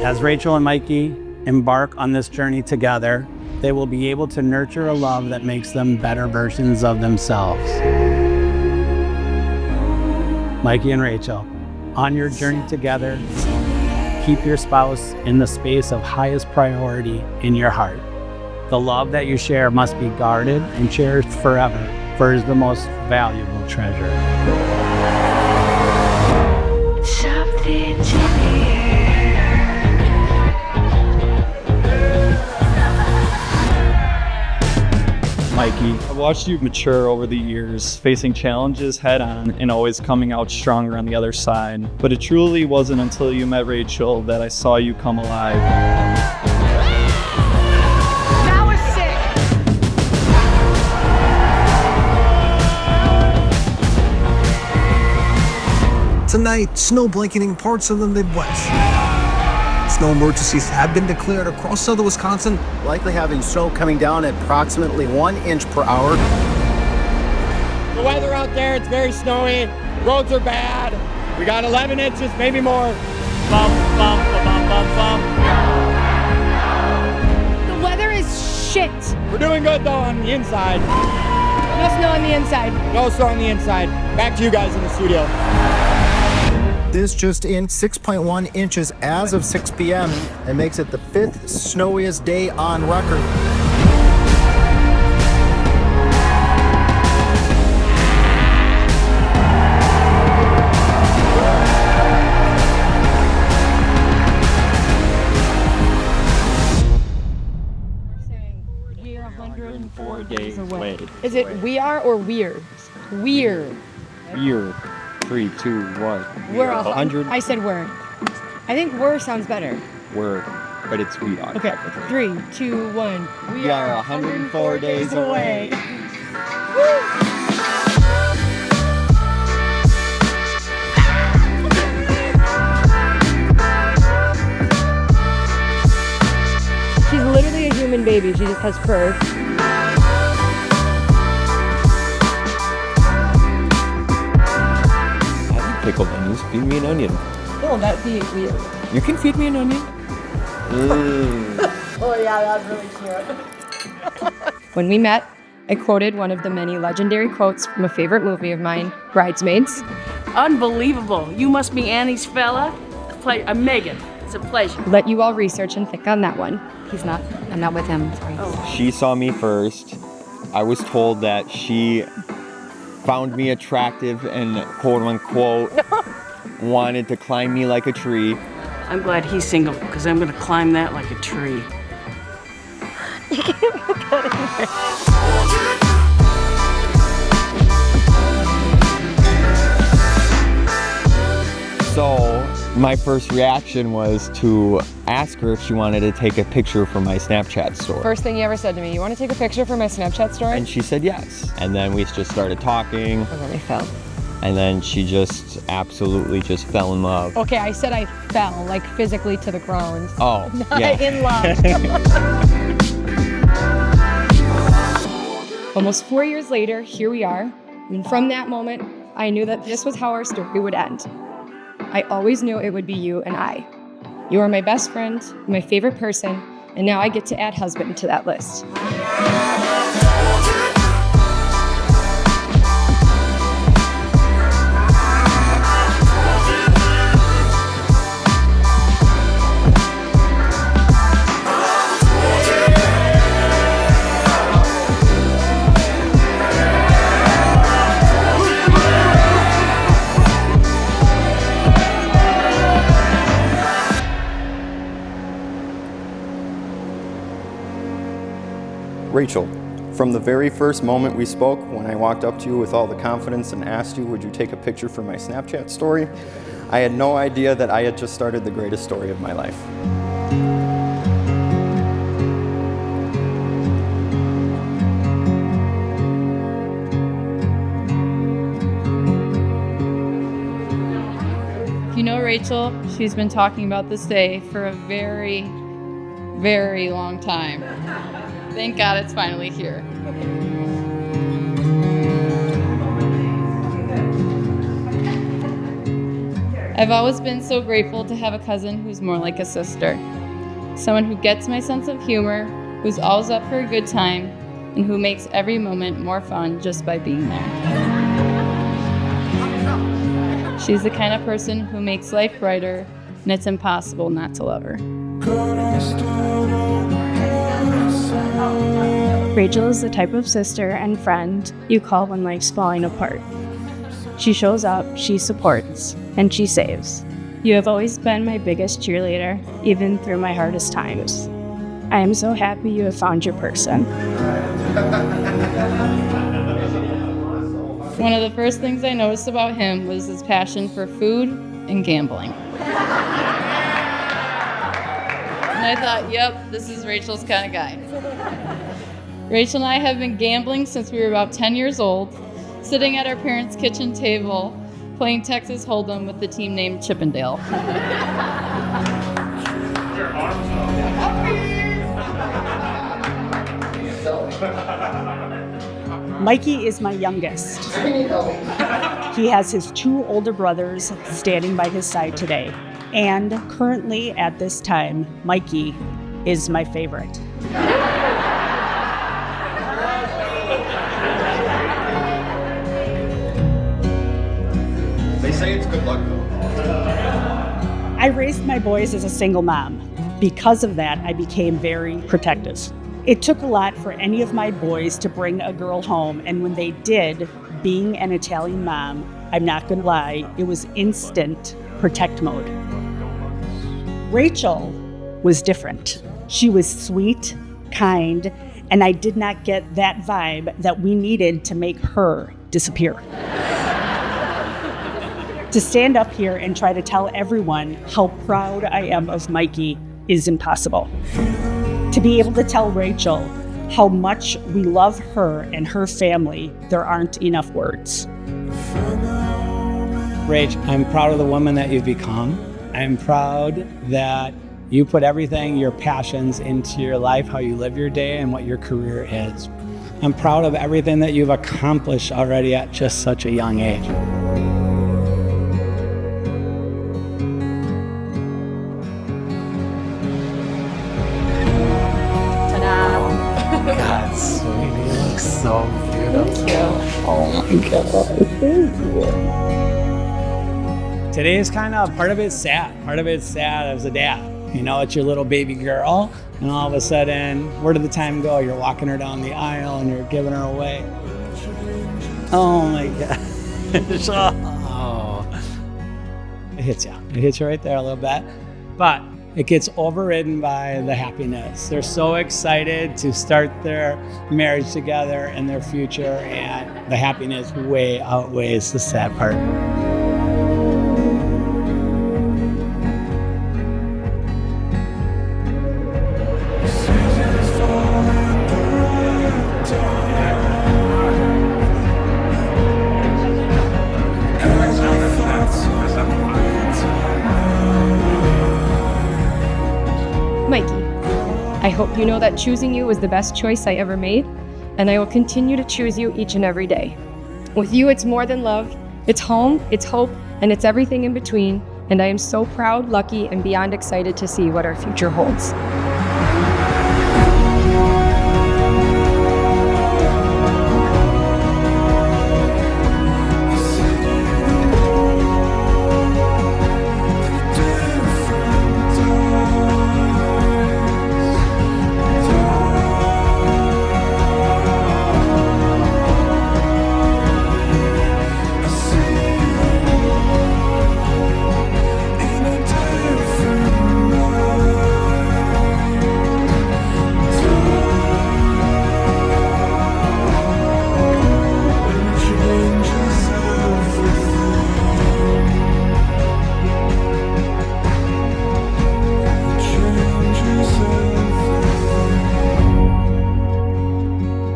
As Rachel and Mikey embark on this journey together, they will be able to nurture a love that makes them better versions of themselves. Mikey and Rachel, on your journey together, keep your spouse in the space of highest priority in your heart. The love that you share must be guarded and cherished forever, for it is the most valuable treasure. Mikey, I've watched you mature over the years, facing challenges head on and always coming out stronger on the other side. But it truly wasn't until you met Rachel that I saw you come alive. That was sick. Tonight, snow blanketing parts of the Midwest. Snow emergencies have been declared across southern Wisconsin. Likely having snow coming down at approximately 1 inch per hour. The weather out there, it's very snowy. Roads are bad. We got 11 inches, maybe more. Bump, bump, bump, bump, bump. The weather is shit. We're doing good though on the inside. No snow on the inside. No snow on the inside. Back to you guys in the studio. This just in 6.1 inches as of 6 p.m. and makes it the 5th snowiest day on record. We are 104 days away. Is it we are or we're? We're. Year 3, 2, 1. We're 100. I said we're. I think we're sounds better. We're, but it's we are. Okay. 3, 2, 1. We are 104 days away. She's literally a human baby. She just has fur. Pickled onions. Feed me an onion. Oh, that'd be weird. You can feed me an onion. Oh yeah, that's really cute. When we met, I quoted one of the many legendary quotes from a favorite movie of mine, Bridesmaids. Unbelievable. You must be Annie's fella. Megan. It's a pleasure. Let you all research and think on that one. He's not. I'm not with him. Sorry. Oh. She saw me first. I was told that she found me attractive and quote unquote wanted to climb me like a tree. I'm glad he's single because I'm going to climb that like a tree. So my first reaction was to ask her if she wanted to take a picture for my Snapchat story. First thing you ever said to me, you want to take a picture for my Snapchat story? And she said yes. And then we just started talking. And then I fell. And then she just absolutely just fell in love. Okay, I said I fell, like physically to the ground. Oh, Not yeah. in love. Almost 4 years later, here we are. And from that moment, I knew that this was how our story would end. I always knew it would be you and I. You are my best friend, my favorite person, and now I get to add husband to that list. Rachel, from the very first moment we spoke, when I walked up to you with all the confidence and asked you, would you take a picture for my Snapchat story, I had no idea that I had just started the greatest story of my life. You know Rachel, she's been talking about this day for a very, very long time. Thank God it's finally here. I've always been so grateful to have a cousin who's more like a sister. Someone who gets my sense of humor, who's always up for a good time, and who makes every moment more fun just by being there. She's the kind of person who makes life brighter, and it's impossible not to love her. Rachel is the type of sister and friend you call when life's falling apart. She shows up, she supports, and she saves. You have always been my biggest cheerleader, even through my hardest times. I am so happy you have found your person. One of the first things I noticed about him was his passion for food and gambling. And I thought, yep, this is Rachel's kind of guy. Rachel and I have been gambling since we were about 10 years old, sitting at our parents' kitchen table, playing Texas Hold'em with the team named Chippendale. Mikey is my youngest. He has his 2 older brothers standing by his side today. And currently at this time, Mikey is my favorite. They say it's good luck, though. I raised my boys as a single mom. Because of that, I became very protective. It took a lot for any of my boys to bring a girl home, and when they did, being an Italian mom, I'm not gonna lie, it was instant protect mode. Rachel was different. She was sweet, kind, and I did not get that vibe that we needed to make her disappear. To stand up here and try to tell everyone how proud I am of Mikey is impossible. To be able to tell Rachel how much we love her and her family, there aren't enough words. Rach, I'm proud of the woman that you've become. I'm proud that you put everything, your passions into your life, how you live your day and what your career is. I'm proud of everything that you've accomplished already at just such a young age. God, sweetie, you look so beautiful. Oh my God, thank you. Today is kind of, part of it's sad. Part of it's sad as a dad. You know, it's your little baby girl, and all of a sudden, where did the time go? You're walking her down the aisle and you're giving her away. Oh my God. Oh. It hits you. It hits you right there a little bit. But it gets overridden by the happiness. They're so excited to start their marriage together and their future, and the happiness way outweighs the sad part. Mikey, I hope you know that choosing you was the best choice I ever made, and I will continue to choose you each and every day. With you, it's more than love, it's home, it's hope, and it's everything in between, and I am so proud, lucky, and beyond excited to see what our future holds.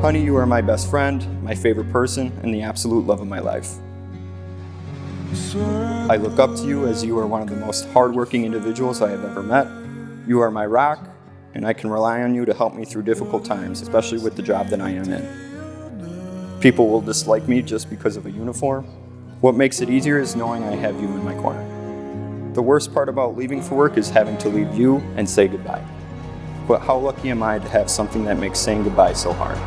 Honey, you are my best friend, my favorite person, and the absolute love of my life. I look up to you as you are one of the most hardworking individuals I have ever met. You are my rock, and I can rely on you to help me through difficult times, especially with the job that I am in. People will dislike me just because of a uniform. What makes it easier is knowing I have you in my corner. The worst part about leaving for work is having to leave you and say goodbye. But how lucky am I to have something that makes saying goodbye so hard?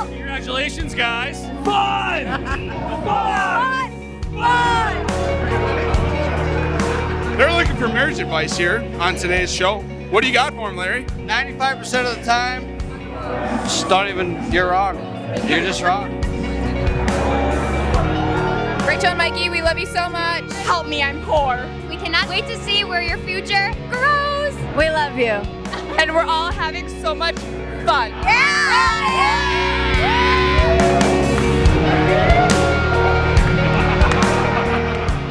Congratulations, guys. Fun! They're looking for marriage advice here on today's show. What do you got for them, Larry? 95% of the time, just don't even, you're wrong. You're just wrong. Rachel and Mikey, we love you so much. Help me, I'm poor. We cannot wait to see where your future grows. We love you. And we're all having so much fun.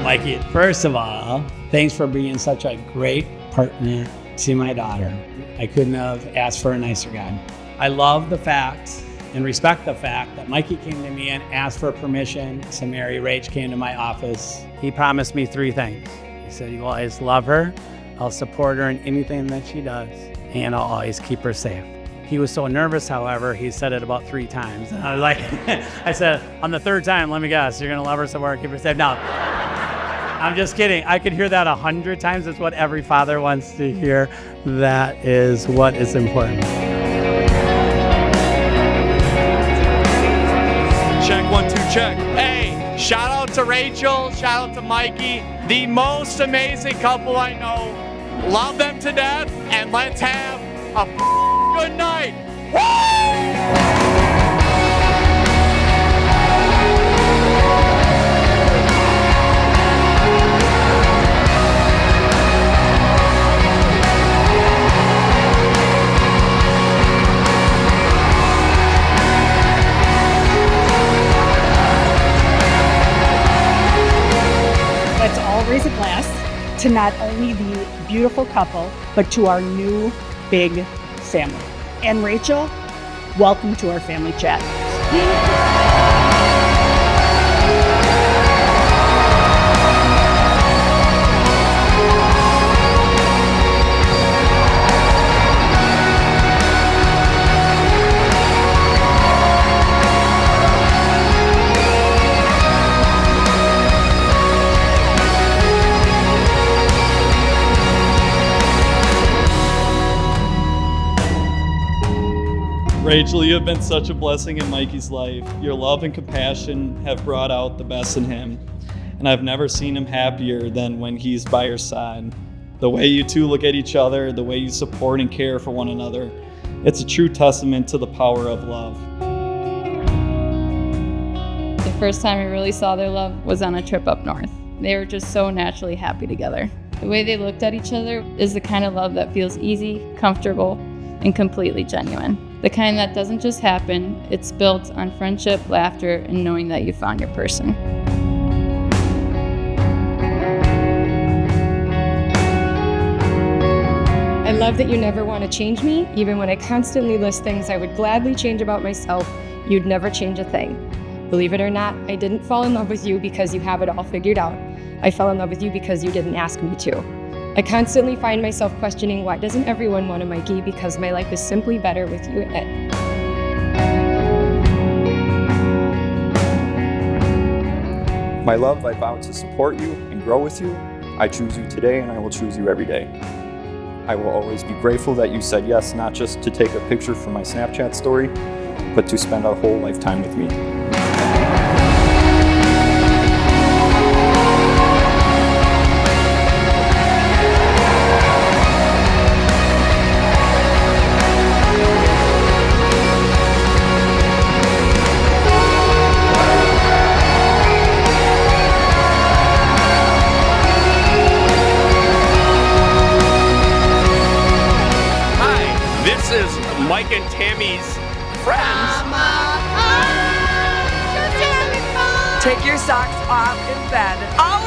Mikey, first of all, thanks for being such a great partner to my daughter. I couldn't have asked for a nicer guy. I love the fact and respect the fact that Mikey came to me and asked for permission to marry Rach, came to my office. He promised me 3 things. He said, you will always love her, I'll support her in anything that she does, and I'll always keep her safe. He was so nervous, however, he said it about 3 times. And I was like, I said, on the 3rd time, let me guess, you're gonna love her, support her, keep her safe. Now, I'm just kidding. I could hear that 100 times. It's what every father wants to hear. That is what is important. Check 1, 2, check. Hey, shout out to Rachel, shout out to Mikey, the most amazing couple I know. Love them to death, and let's have a good night. Woo! Let's all raise a glass to not only the beautiful couple, but to our new big family. And Rachel, welcome to our family chat. Rachel, you have been such a blessing in Mikey's life. Your love and compassion have brought out the best in him, and I've never seen him happier than when he's by your side. The way you two look at each other, the way you support and care for one another, it's a true testament to the power of love. The first time I really saw their love was on a trip up north. They were just so naturally happy together. The way they looked at each other is the kind of love that feels easy, comfortable, and completely genuine. The kind that doesn't just happen, it's built on friendship, laughter, and knowing that you found your person. I love that you never want to change me. Even when I constantly list things I would gladly change about myself, you'd never change a thing. Believe it or not, I didn't fall in love with you because you have it all figured out. I fell in love with you because you didn't ask me to. I constantly find myself questioning, why doesn't everyone want a Mikey? Because my life is simply better with you in it. My love, I vow to support you and grow with you. I choose you today, and I will choose you every day. I will always be grateful that you said yes, not just to take a picture for my Snapchat story, but to spend a whole lifetime with me. Mike and Tammy's friends. Take your socks off in bed.